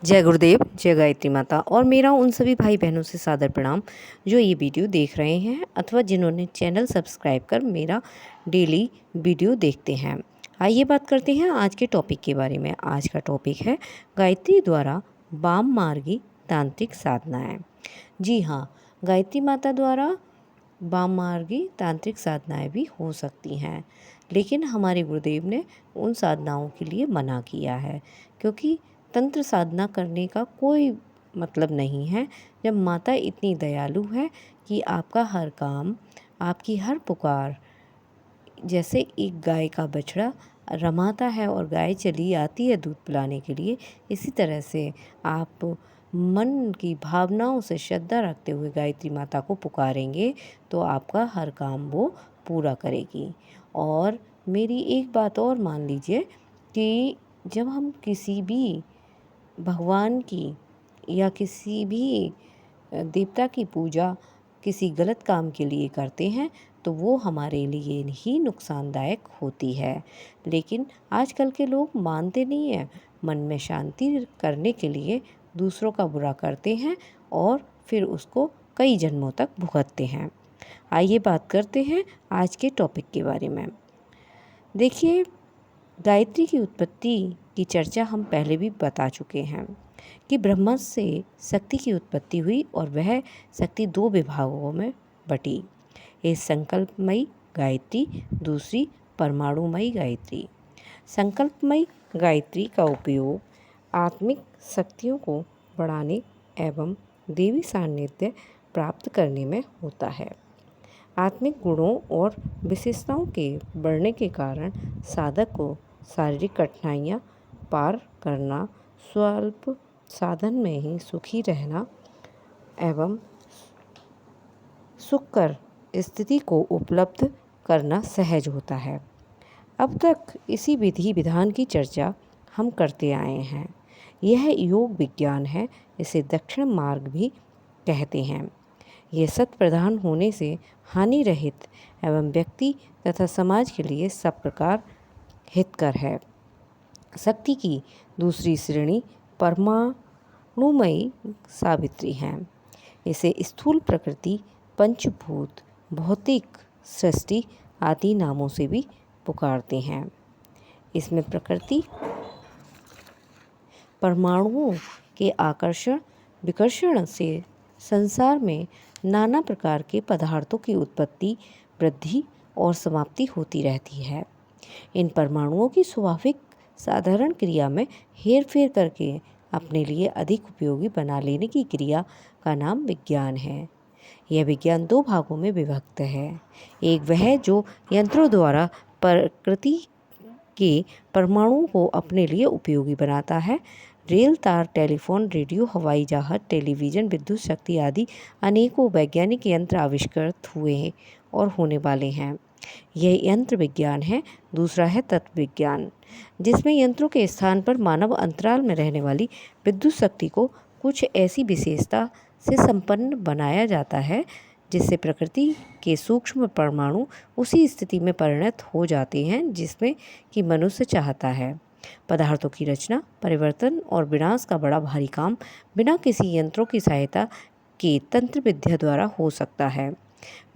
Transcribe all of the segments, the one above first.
जय गुरुदेव, जय गायत्री माता और मेरा उन सभी भाई बहनों से सादर प्रणाम जो ये वीडियो देख रहे हैं अथवा जिन्होंने चैनल सब्सक्राइब कर मेरा डेली वीडियो देखते हैं। आइए बात करते हैं आज के टॉपिक के बारे में। आज का टॉपिक है गायत्री द्वारा वाम मार्गी तांत्रिक साधनाएं। जी हाँ, गायत्री माता द्वारा वाम मार्गी तांत्रिक साधनाएं भी हो सकती हैं, लेकिन हमारे गुरुदेव ने उन साधनाओं के लिए मना किया है, क्योंकि तंत्र साधना करने का कोई मतलब नहीं है जब माता इतनी दयालु है कि आपका हर काम, आपकी हर पुकार, जैसे एक गाय का बछड़ा रमाता है और गाय चली आती है दूध पिलाने के लिए, इसी तरह से आप मन की भावनाओं से श्रद्धा रखते हुए गायत्री माता को पुकारेंगे तो आपका हर काम वो पूरा करेगी। और मेरी एक बात और मान लीजिए कि जब हम किसी भी भगवान की या किसी भी देवता की पूजा किसी गलत काम के लिए करते हैं तो वो हमारे लिए ही नुकसानदायक होती है। लेकिन आजकल के लोग मानते नहीं हैं, मन में शांति करने के लिए दूसरों का बुरा करते हैं और फिर उसको कई जन्मों तक भुगतते हैं। आइए बात करते हैं आज के टॉपिक के बारे में। देखिए, गायत्री की उत्पत्ति की चर्चा हम पहले भी बता चुके हैं कि ब्रह्मा से शक्ति की उत्पत्ति हुई और वह शक्ति दो विभागों में बटी। एक संकल्पमयी गायत्री, दूसरी परमाणुमयी गायत्री। संकल्पमयी गायत्री का उपयोग आत्मिक शक्तियों को बढ़ाने एवं देवी सान्निध्य प्राप्त करने में होता है। आत्मिक गुणों और विशेषताओं के बढ़ने के कारण साधक को शारीरिक कठिनाइयाँ पार करना, स्वल्प साधन में ही सुखी रहना एवं सुखकर स्थिति को उपलब्ध करना सहज होता है। अब तक इसी विधि विधान की चर्चा हम करते आए हैं। यह योग विज्ञान है, इसे दक्षिण मार्ग भी कहते हैं। यह सत प्रधान होने से हानि रहित एवं व्यक्ति तथा समाज के लिए सब प्रकार हितकर है। शक्ति की दूसरी श्रेणी परमाणुमयी सावित्री है। इसे स्थूल प्रकृति, पंचभूत, भौतिक सृष्टि आदि नामों से भी पुकारते हैं। इसमें प्रकृति परमाणुओं के आकर्षण विकर्षण से संसार में नाना प्रकार के पदार्थों की उत्पत्ति, वृद्धि और समाप्ति होती रहती है। इन परमाणुओं की स्वाभाविक साधारण क्रिया में हेरफेर करके अपने लिए अधिक उपयोगी बना लेने की क्रिया का नाम विज्ञान है। यह विज्ञान दो भागों में विभक्त है। एक वह जो यंत्रों द्वारा प्रकृति के परमाणुओं को अपने लिए उपयोगी बनाता है। रेल, तार, टेलीफोन, रेडियो, हवाई जहाज, टेलीविज़न, विद्युत शक्ति आदि अनेकों वैज्ञानिक यंत्र आविष्कृत हुए और होने वाले हैं। यह यंत्र विज्ञान है। दूसरा है तत्व विज्ञान, जिसमें यंत्रों के स्थान पर मानव अंतराल में रहने वाली विद्युत शक्ति को कुछ ऐसी विशेषता से संपन्न बनाया जाता है जिससे प्रकृति के सूक्ष्म परमाणु उसी स्थिति में परिणत हो जाते हैं जिसमें कि मनुष्य चाहता है। पदार्थों की रचना, परिवर्तन और विनाश का बड़ा भारी काम बिना किसी यंत्रों की सहायता के तंत्र विद्या द्वारा हो सकता है।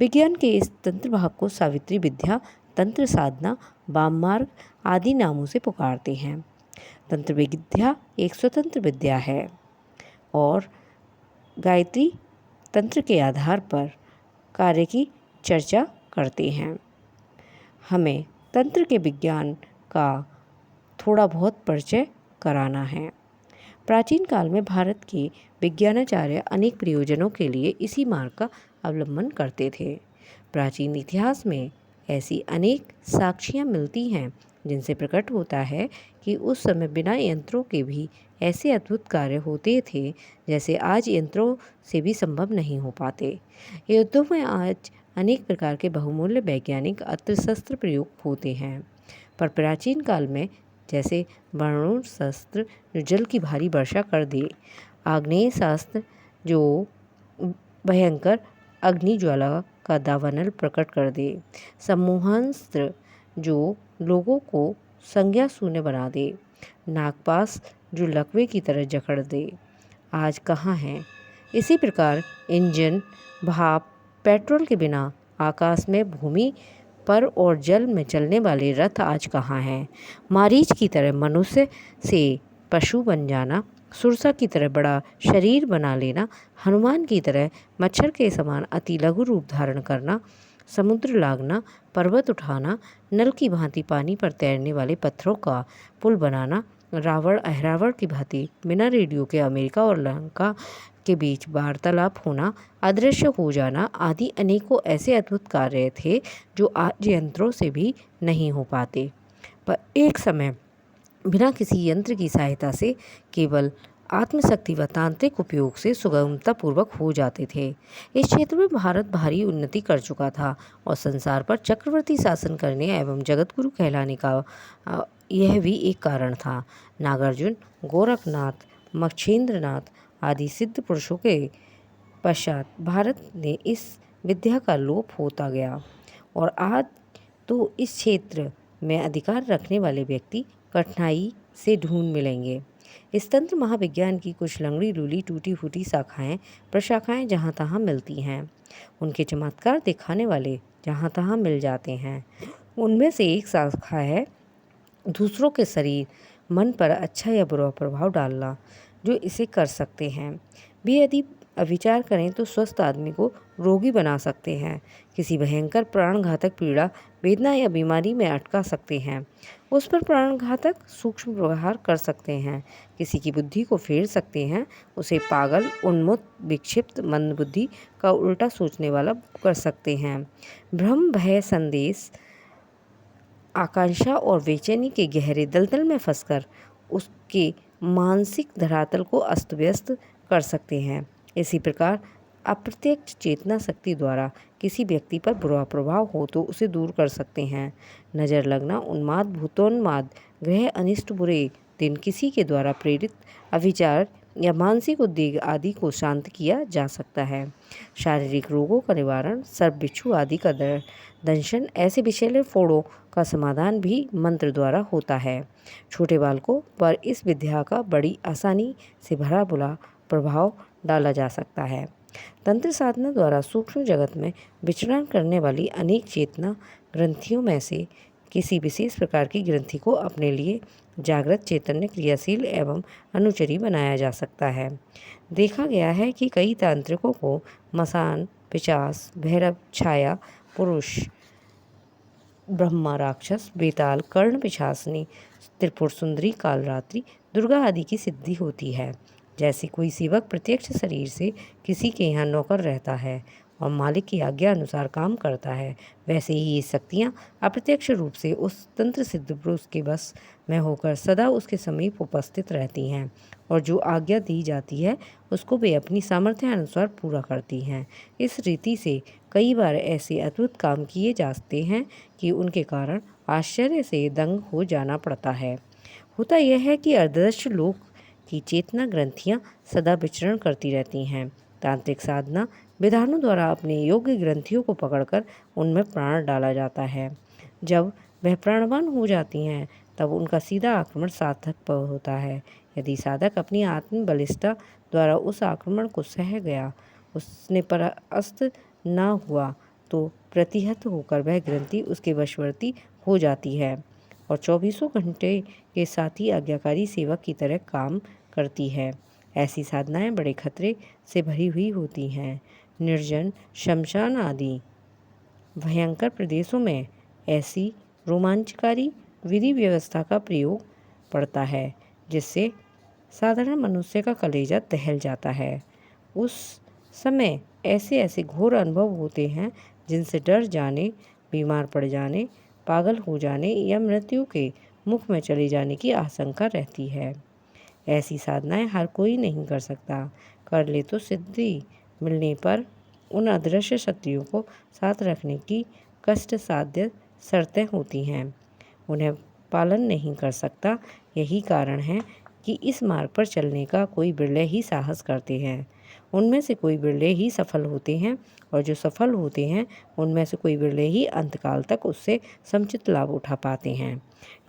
विज्ञान के इस तंत्र भाग को सावित्री विद्या, तंत्र साधना, वाम मार्ग आदि नामों से पुकारते हैं। तंत्र विद्या एक स्वतंत्र विद्या है और गायत्री तंत्र के आधार पर कार्य की चर्चा करते हैं। हमें तंत्र के विज्ञान का थोड़ा बहुत परिचय कराना है। प्राचीन काल में भारत के विज्ञानाचार्य अनेक प्रयोजनों के लिए इसी मार्ग का अवलंबन करते थे। प्राचीन इतिहास में ऐसी अनेक साक्ष्याँ मिलती हैं जिनसे प्रकट होता है कि उस समय बिना यंत्रों के भी ऐसे अद्भुत कार्य होते थे जैसे आज यंत्रों से भी संभव नहीं हो पाते। युद्धों में आज अनेक प्रकार के बहुमूल्य वैज्ञानिक अस्त्र शस्त्र प्रयोग होते हैं, पर प्राचीन काल में जैसे बाणोशास्त्र जो जल की भारी वर्षा कर दे, आग्नेयास्त्र जो भयंकर अग्नि ज्वाला का दावानल प्रकट कर दे, सम्मोहनास्त्र जो लोगों को संज्ञा शून्य बना दे, नागपाश जो लकवे की तरह जकड़ दे, आज कहाँ है। इसी प्रकार इंजन, भाप, पेट्रोल के बिना आकाश में, भूमि पर और जल में चलने वाले रथ आज कहाँ हैं। मारीच की तरह मनुष्य से पशु बन जाना, सुरसा की तरह बड़ा शरीर बना लेना, हनुमान की तरह मच्छर के समान अति लघु रूप धारण करना, समुद्र लागना, पर्वत उठाना, नल की भांति पानी पर तैरने वाले पत्थरों का पुल बनाना, रावण अहिरावण की भांति बिना रेडियो के अमेरिका और लंका के बीच वार्तालाप होना, अदृश्य हो जाना आदि अनेकों ऐसे अद्भुत कार्य थे जो आज यंत्रों से भी नहीं हो पाते, पर एक समय बिना किसी यंत्र की सहायता से केवल आत्मशक्ति व तांत्रिक उपयोग से सुगमतापूर्वक हो जाते थे। इस क्षेत्र में भारत भारी उन्नति कर चुका था और संसार पर चक्रवर्ती शासन करने एवं जगतगुरु कहलाने का यह भी एक कारण था। नागार्जुन, गोरखनाथ, मच्छेंद्रनाथ आदि सिद्ध पुरुषों के पश्चात भारत ने इस विद्या का लोप होता गया और आज तो इस क्षेत्र में अधिकार रखने वाले व्यक्ति कठिनाई से ढूंढ मिलेंगे। इस तंत्र महाविज्ञान की कुछ लंगड़ी लूली टूटी फूटी शाखाएं प्रशाखाएं जहाँ तहाँ मिलती हैं। उनके चमत्कार दिखाने वाले जहाँ तहाँ मिल जाते हैं। उनमें से एक शाखा है दूसरों के शरीर मन पर अच्छा या बुरा प्रभाव डालना, जो इसे कर सकते हैं। भी यदि विचार करें तो स्वस्थ आदमी को रोगी बना सकते हैं, किसी भयंकर प्राणघातक पीड़ा, वेदना या बीमारी में अटका सकते हैं, उस पर प्राणघातक सूक्ष्म प्रहार कर सकते हैं, किसी की बुद्धि को फेर सकते हैं, उसे पागल, उन्मत्त, विक्षिप्त, मंदबुद्धि का उल्टा सोचने वाला कर सकते हैं, भ्रम, भय, संदेश, आकांक्षा और बेचैनी के गहरे दलदल में फंसकर उसके मानसिक धरातल को अस्त व्यस्त कर सकते हैं। इसी प्रकार अप्रत्यक्ष चेतना शक्ति द्वारा किसी व्यक्ति पर बुरा प्रभाव हो तो उसे दूर कर सकते हैं। नज़र लगना, उन्माद, भूतोन्माद, ग्रह अनिष्ट, बुरे दिन, किसी के द्वारा प्रेरित अविचार या मानसिक उद्वेग आदि को शांत किया जा सकता है। शारीरिक रोगों का निवारण, सर्प, बिच्छू आदि का दंशन, ऐसे विषैले फोड़ों का समाधान भी मंत्र द्वारा होता है। छोटे बालकों पर इस विद्या का बड़ी आसानी से भला बुरा प्रभाव डाला जा सकता है। तंत्र साधना द्वारा सूक्ष्म जगत में विचरण करने वाली अनेक चेतना ग्रंथियों में से किसी विशेष प्रकार की ग्रंथि को अपने लिए जागृत, चैतन्य, क्रियाशील एवं अनुचरी बनाया जा सकता है। देखा गया है कि कई तांत्रिकों को मसान, पिशाच, भैरव, छाया, पुरुष, ब्रह्मा, राक्षस, बेताल, कर्ण, पिशाचनी, त्रिपुर सुंदरी, कालरात्रि, दुर्गा आदि की सिद्धि होती है। जैसे कोई सेवक प्रत्यक्ष शरीर से किसी के यहाँ नौकर रहता है और मालिक की आज्ञा अनुसार काम करता है, वैसे ही ये शक्तियाँ अप्रत्यक्ष रूप से उस तंत्र सिद्ध पुरुष के बस में होकर सदा उसके समीप उपस्थित रहती हैं और जो आज्ञा दी जाती है उसको वे अपनी सामर्थ्य अनुसार पूरा करती हैं। इस रीति से कई बार ऐसे अद्भुत काम किए जाते हैं कि उनके कारण आश्चर्य से दंग हो जाना पड़ता है। होता यह है कि अर्धदृश्य लोक की चेतना ग्रंथियाँ सदा विचरण करती रहती हैं। तांत्रिक साधना विधानों द्वारा अपने योग्य ग्रंथियों को पकड़कर उनमें प्राण डाला जाता है। जब वह प्राणवान हो जाती हैं तब उनका सीधा आक्रमण साधक पर होता है। यदि साधक अपनी आत्म बलिष्ठता द्वारा उस आक्रमण को सह गया, उसने परास्त न हुआ तो प्रतिहत होकर वह ग्रंथि उसके वशवर्ती हो जाती है और 24 घंटे के साथी आज्ञाकारी सेवक की तरह काम करती है। ऐसी साधनाएं बड़े खतरे से भरी हुई होती हैं। निर्जन, शमशान आदि भयंकर प्रदेशों में ऐसी रोमांचकारी विधि व्यवस्था का प्रयोग पड़ता है जिससे साधारण मनुष्य का कलेजा दहल जाता है। उस समय ऐसे ऐसे घोर अनुभव होते हैं जिनसे डर जाने, बीमार पड़ जाने, पागल हो जाने या मृत्यु के मुख में चले जाने की आशंका रहती है। ऐसी साधनाएं हर कोई नहीं कर सकता, कर ले तो सिद्धि मिलने पर उन अदृश्य शक्तियों को साथ रखने की कष्ट साध्य शर्तें होती हैं, उन्हें पालन नहीं कर सकता। यही कारण है कि इस मार्ग पर चलने का कोई बिरले ही साहस करते हैं। उनमें से कोई बिरले ही सफल होते हैं और जो सफल होते हैं उनमें से कोई बिरले ही अंतकाल तक उससे समुचित लाभ उठा पाते हैं।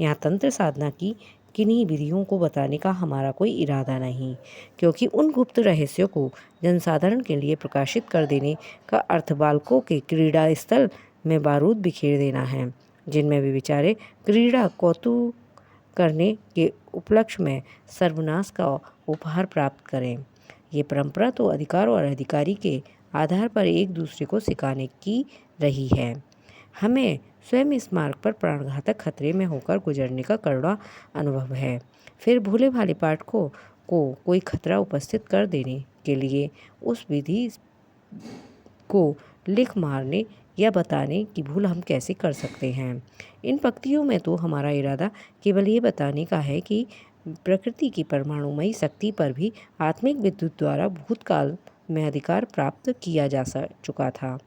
यहाँ तंत्र साधना की किन्हीं विधियों को बताने का हमारा कोई इरादा नहीं, क्योंकि उन गुप्त रहस्यों को जनसाधारण के लिए प्रकाशित कर देने का अर्थ बालकों के क्रीड़ा स्थल में बारूद बिखेर देना है, जिनमें वे बेचारे क्रीड़ा कौतुक करने के उपलक्ष्य में सर्वनाश का उपहार प्राप्त करें। ये परंपरा तो अधिकार और अधिकारी के आधार पर एक दूसरे को सिखाने की रही है। हमें स्वयं इस मार्ग पर प्राणघातक खतरे में होकर गुजरने का करुणा अनुभव है। फिर भोले भाले पाठकों को कोई खतरा उपस्थित कर देने के लिए उस विधि को लिख मारने या बताने की भूल हम कैसे कर सकते हैं। इन पंक्तियों में तो हमारा इरादा केवल ये बताने का है कि प्रकृति की परमाणुमयी शक्ति पर भी आत्मिक विद्युत द्वारा भूतकाल में अधिकार प्राप्त किया जा चुका था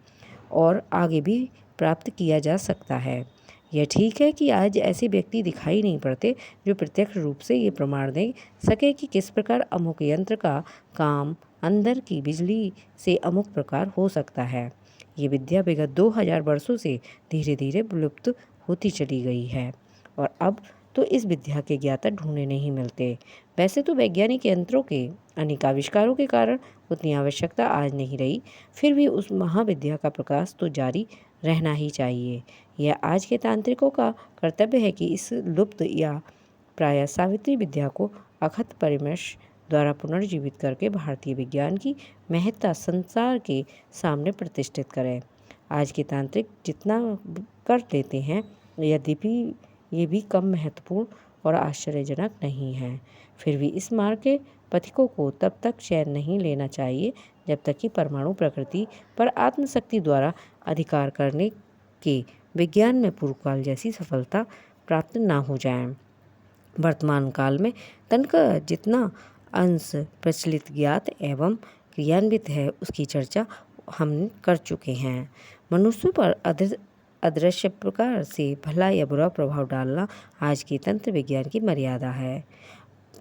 और आगे भी प्राप्त किया जा सकता है। यह ठीक है कि आज ऐसे व्यक्ति दिखाई नहीं पड़ते जो प्रत्यक्ष रूप से ये प्रमाण दे सके कि किस प्रकार अमुक यंत्र का काम अंदर की बिजली से अमुक प्रकार हो सकता है। ये विद्या विगत 2000 वर्षों से धीरे धीरे विलुप्त होती चली गई है और अब तो इस विद्या के ज्ञाता ढूंढे नहीं मिलते। वैसे तो वैज्ञानिक यंत्रों के अनेक आविष्कारों के कारण उतनी आवश्यकता आज नहीं रही, फिर भी उस महाविद्या का प्रकाश तो जारी रहना ही चाहिए। यह आज के तांत्रिकों का कर्तव्य है कि इस लुप्त या प्राय सावित्री विद्या को अखत परिमर्श द्वारा पुनर्जीवित करके भारतीय विज्ञान की महत्ता संसार के सामने प्रतिष्ठित करें। आज के तांत्रिक जितना कर लेते हैं, यद्यपि ये भी कम महत्वपूर्ण और आश्चर्यजनक नहीं है। फिर भी इस मार्ग के पथिकों को तब तक चैन नहीं लेना चाहिए जब तक कि परमाणु प्रकृति पर आत्मशक्ति द्वारा अधिकार करने के विज्ञान में पूर्वकाल जैसी सफलता प्राप्त ना हो जाए। वर्तमान काल में तन का जितना अंश प्रचलित ज्ञात एवं क्रियान्वित है उसकी चर्चा हम कर चुके हैं। मनुष्यों पर अदृश्य प्रकार से भला या बुरा प्रभाव डालना आज के तंत्र विज्ञान की मर्यादा है।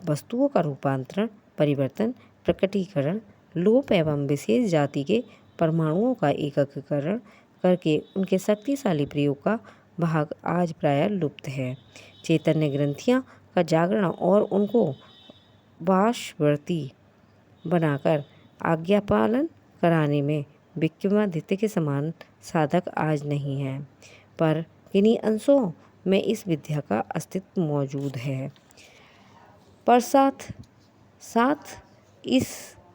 वस्तुओं का रूपांतरण, परिवर्तन, प्रकटीकरण, लोप एवं विशेष जाति के परमाणुओं का एकत्रीकरण करके उनके शक्तिशाली प्रयोग का भाग आज प्राय लुप्त है। चैतन्य ग्रंथियाँ का जागरण और उनको वाशवर्ती बनाकर आज्ञा पालन कराने में विक्रमादित्य के समान साधक आज नहीं है, पर किन्हीं अंशों में इस विद्या का अस्तित्व मौजूद है। पर साथ इस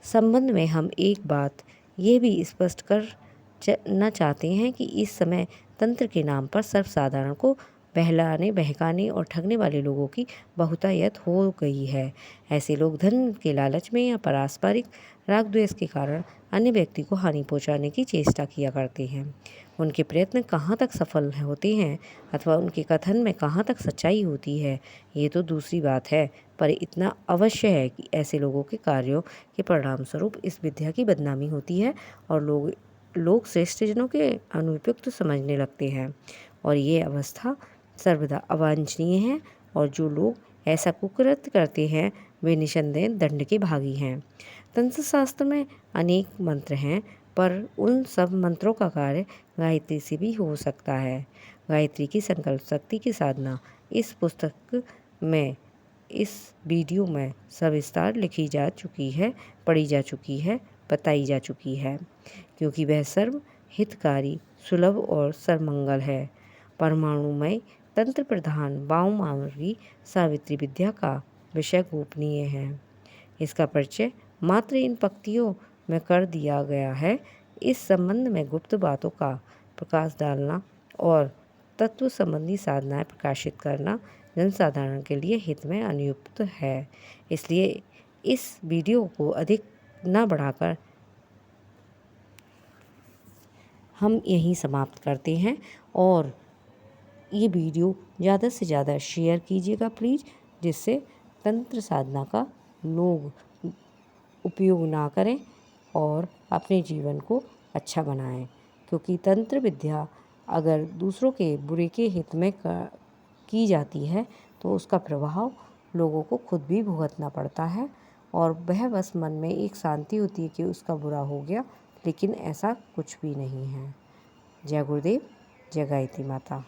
संबंध में हम एक बात ये भी स्पष्ट करना चाहते हैं कि इस समय तंत्र के नाम पर सर्वसाधारण को बहलाने, बहकाने और ठगने वाले लोगों की बहुतायत हो गई है। ऐसे लोग धन के लालच में या पारस्परिक राग द्वेष के कारण अन्य व्यक्ति को हानि पहुंचाने की चेष्टा किया करते हैं। उनके प्रयत्न कहाँ तक सफल होते हैं अथवा उनके कथन में कहाँ तक सच्चाई होती है, ये तो दूसरी बात है, पर इतना अवश्य है कि ऐसे लोगों के कार्यों के परिणाम स्वरूप इस विद्या की बदनामी होती है और लोग श्रेष्ठजनों के अनुपयुक्त समझने लगते हैं और ये अवस्था सर्वदा अवांछनीय है और जो लोग ऐसा कुकृत्य करते हैं वे निसंदेह दंड के भागी हैं। तंत्र शास्त्र में अनेक मंत्र हैं, पर उन सब मंत्रों का कार्य गायत्री से भी हो सकता है। गायत्री की संकल्प शक्ति की साधना इस पुस्तक में, इस वीडियो में सविस्तार लिखी जा चुकी है, पढ़ी जा चुकी है, बताई जा चुकी है, क्योंकि वह सर्व हितकारी, सुलभ और सर्वमंगल है। परमाणुमय तंत्र प्रधान वाममार्गी सावित्री विद्या का विषय गोपनीय है। इसका परिचय मात्र इन पंक्तियों में कर दिया गया है। इस संबंध में गुप्त बातों का प्रकाश डालना और तत्व संबंधी साधनाएं प्रकाशित करना जनसाधारण के लिए हित में अनुयुक्त है। इसलिए इस वीडियो को अधिक न बढ़ाकर हम यहीं समाप्त करते हैं और ये वीडियो ज़्यादा से ज़्यादा शेयर कीजिएगा प्लीज़, जिससे तंत्र साधना का लोग उपयोग ना करें और अपने जीवन को अच्छा बनाएं, क्योंकि तंत्र विद्या अगर दूसरों के बुरे के हित में की जाती है तो उसका प्रभाव लोगों को खुद भी भुगतना पड़ता है और वह बस मन में एक शांति होती है कि उसका बुरा हो गया, लेकिन ऐसा कुछ भी नहीं है। जय गुरुदेव, जय गायत्री माता।